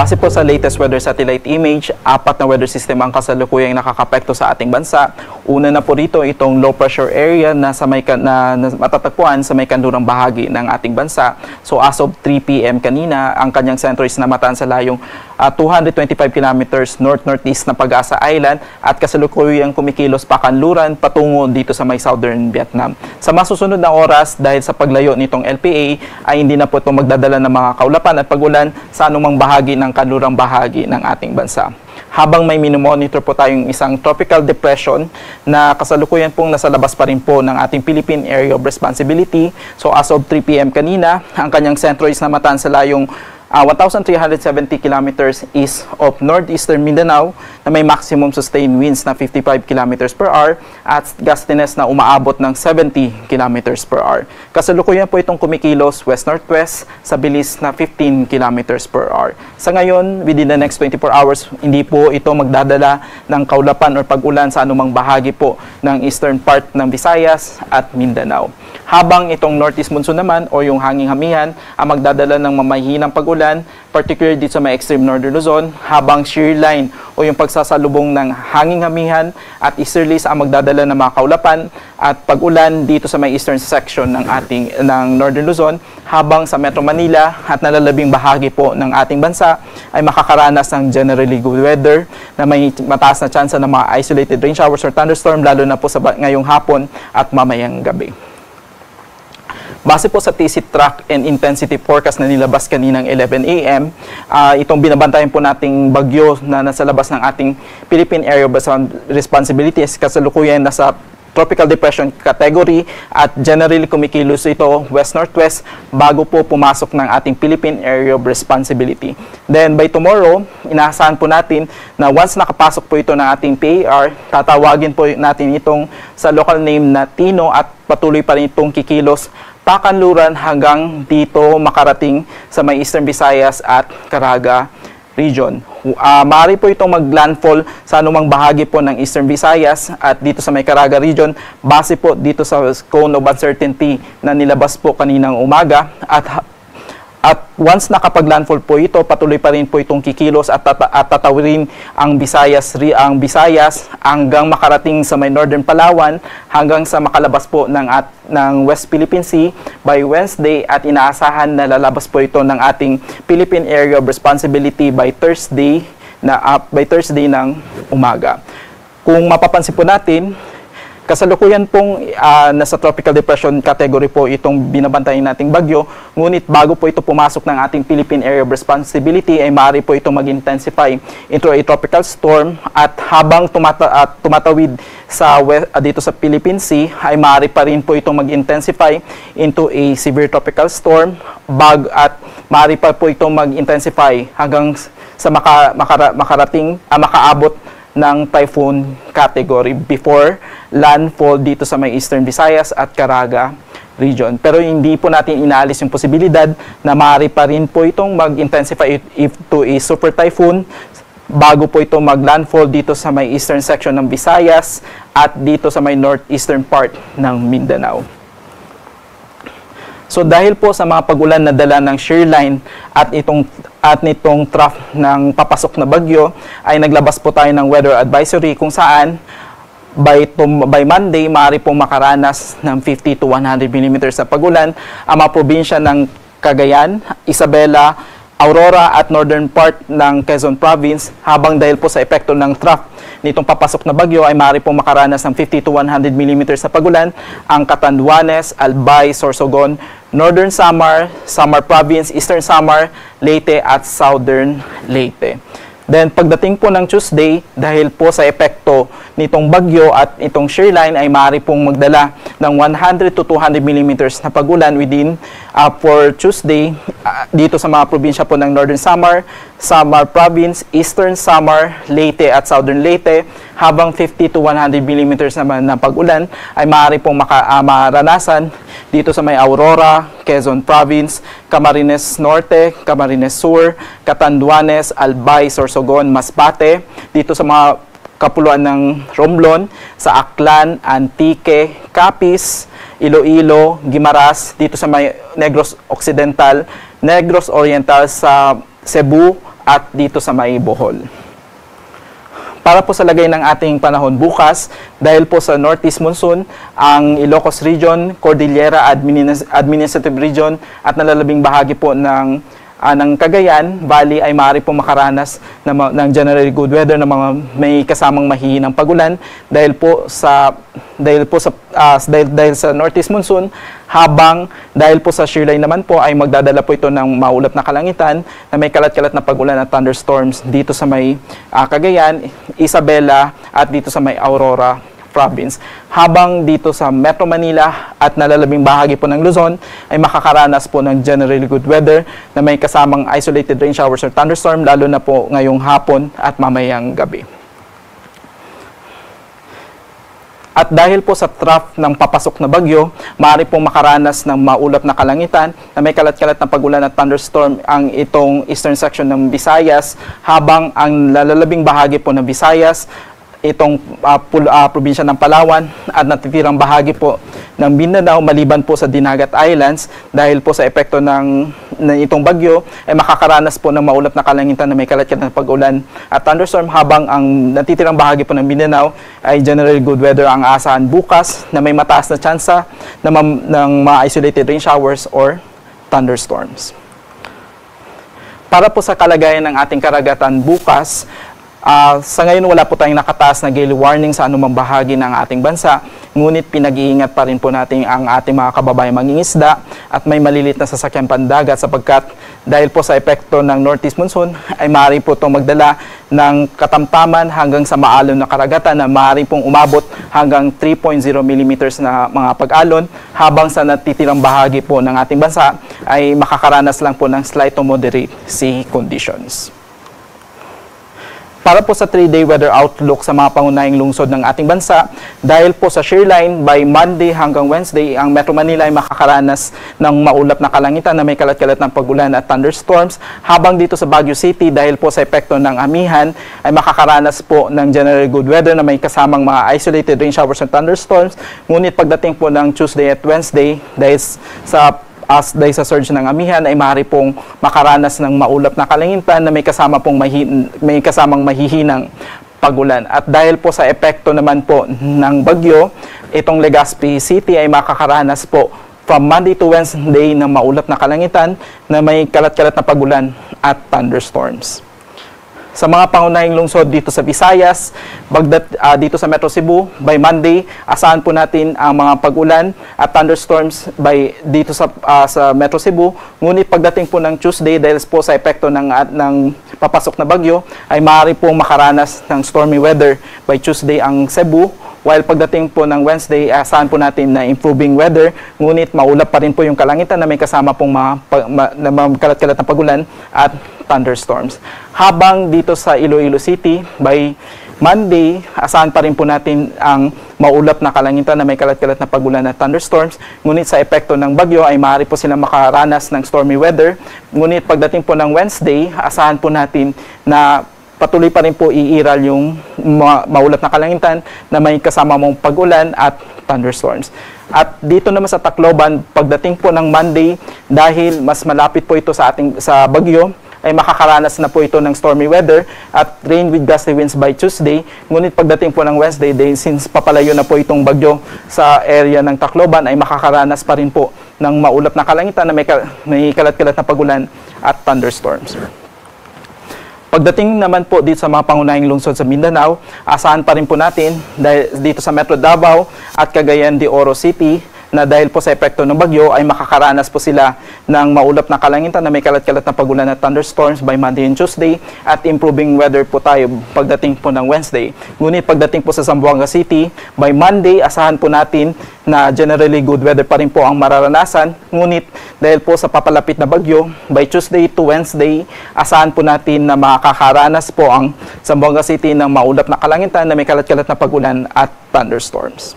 Base po sa latest weather satellite image, 4 na weather system ang kasalukuyang nakakapekto sa ating bansa. Una na po rito itong low pressure area na matatagpuan sa may kanlurang bahagi ng ating bansa. So as of 3 p.m. kanina, ang kanyang sentro is namataan sa layong 225 kilometers north-northeast ng Pag-asa Island at kasalukuyang kumikilos pa kanluran patungo dito sa may southern Vietnam. Sa masusunod na oras, dahil sa paglayo nitong LPA, ay hindi na po ito magdadala ng mga kaulapan at pagulan sa anumang bahagi ng kanlurang bahagi ng ating bansa. Habang may minomonitor po tayong isang tropical depression na kasalukuyan pong nasa labas pa rin po ng ating Philippine Area of Responsibility. So as of 3 p.m. kanina, ang kanyang sentro is namataan sa layong 1,370 kilometers east of northeastern Mindanao na may maximum sustained winds na 55 kilometers per hour at gustiness na umaabot ng 70 kilometers per hour. Kasalukuyan po itong kumikilos west-northwest sa bilis na 15 kilometers per hour. Sa ngayon, within the next 24 hours, hindi po ito magdadala ng kaulapan o pag-ulan sa anumang bahagi po ng eastern part ng Visayas at Mindanao. Habang itong northeast monsoon naman o yung hanging hamihan ang magdadala ng mamahinang pag-ulan, particularly dito sa may extreme northern Luzon, habang shear line o yung pagsasalubong ng hanging hamihan at easterlies ang magdadala ng mga kaulapan at pag-ulan dito sa may eastern section ng northern Luzon, habang sa Metro Manila at nalalabing bahagi po ng ating bansa ay makakaranas ng generally good weather na may mataas na tsansa ng mga isolated rain showers or thunderstorm lalo na po sa ngayong hapon at mamayang gabi. Base po sa TC Track and Intensity Forecast na nilabas kaninang 11 a.m., itong binabantayan po nating bagyo na nasa labas ng ating Philippine Area of Responsibilities kasalukuyan nasa Tropical Depression category at generally kumikilos ito west-northwest bago po pumasok ng ating Philippine Area of Responsibility. Then by tomorrow, inaasahan po natin na once nakapasok po ito ng ating PAR, tatawagin po natin itong sa local name na Tino at patuloy pa rin itong kikilos pakanluran hanggang dito makarating sa may Eastern Visayas at Caraga region. Maaari po itong maglandfall sa anumang bahagi po ng Eastern Visayas at dito sa may Caraga region base po dito sa cone of uncertainty na nilabas po kaninang umaga at once nakapag-landfall po ito, patuloy pa rin po itong kikilos at tatawirin ang Visayas hanggang makarating sa may Northern Palawan hanggang sa makalabas po ng West Philippine Sea by Wednesday at inaasahan na lalabas po ito ng ating Philippine Area of Responsibility by Thursday ng umaga. Kung mapapansin po natin, kasalukuyan pong nasa Tropical Depression category po itong binabantayan nating bagyo, ngunit bago po ito pumasok ng ating Philippine Area of Responsibility ay maaari po itong mag-intensify into a tropical storm at habang tumatawid dito sa Philippine Sea ay maaari pa rin po itong mag-intensify into a severe tropical storm at maaari pa po itong mag-intensify hanggang sa makaabot ng typhoon category before landfall dito sa may Eastern Visayas at Caraga region. Pero hindi po natin inaalis yung posibilidad na maaari pa rin po itong mag-intensify to a super typhoon bago po ito mag-landfall dito sa may eastern section ng Visayas at dito sa may northeastern part ng Mindanao. So dahil po sa mga pag-ulan na dala ng shear line at nitong trough ng papasok na bagyo, ay naglabas po tayo ng weather advisory kung saan by Monday, maaari pong makaranas ng 50 to 100 mm na pag-ulan ang mga probinsya ng Cagayan, Isabela, Aurora at northern part ng Quezon Province, habang dahil po sa epekto ng trough nitong papasok na bagyo ay maaari pong makaranas ng 50 to 100 mm na pag-ulan ang Catanduanes, Albay, Sorsogon, Northern Samar, Samar Province, Eastern Samar, Leyte at Southern Leyte. Then pagdating po ng Tuesday, dahil po sa epekto nitong bagyo at itong shear line ay maaari pong magdala ng 100 to 200 mm na pag-ulan within for Tuesday dito sa mga probinsya po ng Northern Samar, Samar Province, Eastern Samar, Leyte at Southern Leyte, habang 50 to 100 mm naman na pag-ulan ay maaari pong maranasan dito sa may Aurora, Quezon Province, Camarines Norte, Camarines Sur, Catanduanes, Albay, Sorsogon, Masbate, dito sa mga kapuluan ng Romblon, sa Aklan, Antique, Capiz, Iloilo, Guimaras, dito sa may Negros Occidental, Negros Oriental sa Cebu, at dito sa may Bohol. Para po sa lagay ng ating panahon bukas, dahil po sa northeast monsoon, ang Ilocos Region, Cordillera Administrative Region at nalalabing bahagi po ng Cagayan Valley ay maaari po makaranas ng generally good weather na mga may kasamang mahihinang pagulan dahil sa northeast monsoon, habang dahil po sa shear line naman po ay magdadala po ito ng maulap na kalangitan na may kalat-kalat na pagulan at thunderstorms dito sa may Cagayan, Isabela at dito sa may Aurora Province. Habang dito sa Metro Manila at nalalabing bahagi po ng Luzon ay makakaranas po ng generally good weather na may kasamang isolated rain showers or thunderstorm lalo na po ngayong hapon at mamayang gabi. At dahil po sa trough ng papasok na bagyo, maaari pong makaranas ng maulap na kalangitan na may kalat-kalat na pagulan at thunderstorm ang itong eastern section ng Visayas, habang ang lalalabing bahagi po ng Visayas, itong probinsya ng Palawan at natitirang bahagi po ng Mindanao maliban po sa Dinagat Islands, dahil po sa epekto ng itong bagyo ay makakaranas po ng maulap na kalangitan na may kalat-kalat na pag-ulan at thunderstorm, habang ang natitirang bahagi po ng Mindanao ay generally good weather ang aasahan bukas na may mataas na tsansa ng mga isolated rain showers or thunderstorms. Para po sa kalagayan ng ating karagatan bukas, sa ngayon wala po tayong nakataas na gale warning sa anumang bahagi ng ating bansa, ngunit pinag-iingat pa rin po natin ang ating mga kababayang mangingisda at may malilit na sasakyan pandagat, sapagkat dahil po sa epekto ng northeast monsoon ay maaari po itong magdala ng katamtaman hanggang sa maalon na karagatan na maaari pong umabot hanggang 3.0 mm na mga pag-alon, habang sa natitirang bahagi po ng ating bansa ay makakaranas lang po ng slight to moderate sea conditions. Para po sa 3-day weather outlook sa mga pangunahing lungsod ng ating bansa, dahil po sa shear line, by Monday hanggang Wednesday, ang Metro Manila ay makakaranas ng maulap na kalangitan na may kalat-kalat ng pagulan at thunderstorms, habang dito sa Baguio City, dahil po sa epekto ng amihan, ay makakaranas po ng generally good weather na may kasamang mga isolated rain showers and thunderstorms. Ngunit pagdating po ng Tuesday at Wednesday, dahil sa surge ng amihan ay maaari pong makaranas ng maulap na kalangitan na may kasamang mahihinang pagulan. At dahil po sa epekto naman po ng bagyo, itong Legazpi City ay makakaranas po from Monday to Wednesday ng maulap na kalangitan na may kalat-kalat na pagulan at thunderstorms. Sa mga pangunahing lungsod dito sa Visayas, dito sa Metro Cebu, by Monday, asahan po natin ang mga pag-ulan at thunderstorms dito sa Metro Cebu. Ngunit pagdating po ng Tuesday, dahil po sa epekto ng papasok na bagyo, ay maaari pong makaranas ng stormy weather by Tuesday ang Cebu. While pagdating po ng Wednesday, asahan po natin na improving weather, ngunit maulap pa rin po yung kalangitan na may kasama pong mga kalat-kalat na pagulan at thunderstorms. Habang dito sa Iloilo City, by Monday, asahan pa rin po natin ang maulap na kalangitan na may kalat-kalat na pagulan at thunderstorms. Ngunit sa epekto ng bagyo ay maaari po silang makaranas ng stormy weather. Ngunit pagdating po ng Wednesday, asahan po natin na patuloy pa rin po iiral yung maulap na kalangitan na may kasama mong pag-ulan at thunderstorms. At dito naman sa Tacloban, pagdating po ng Monday, dahil mas malapit po ito sa bagyo, ay makakaranas na po ito ng stormy weather at rain with gusty winds by Tuesday. Ngunit pagdating po ng Wednesday, since papalayo na po itong bagyo sa area ng Tacloban, ay makakaranas pa rin po ng maulap na kalangitan na may kalat-kalat na pagulan at thunderstorms. Pagdating naman po dito sa mga pangunahing lungsod sa Mindanao, asahan pa rin po natin dito sa Metro Davao at Cagayan de Oro City na dahil po sa epekto ng bagyo ay makakaranas po sila ng maulap na kalangitan na may kalat-kalat na pagulan at thunderstorms by Monday and Tuesday, at improving weather po tayo pagdating po ng Wednesday. Ngunit pagdating po sa Zamboanga City, by Monday asahan po natin na generally good weather pa rin po ang mararanasan. Ngunit dahil po sa papalapit na bagyo, by Tuesday to Wednesday, asahan po natin na makakaranas po ang Zamboanga City ng maulap na kalangitan na may kalat-kalat na pagulan at thunderstorms.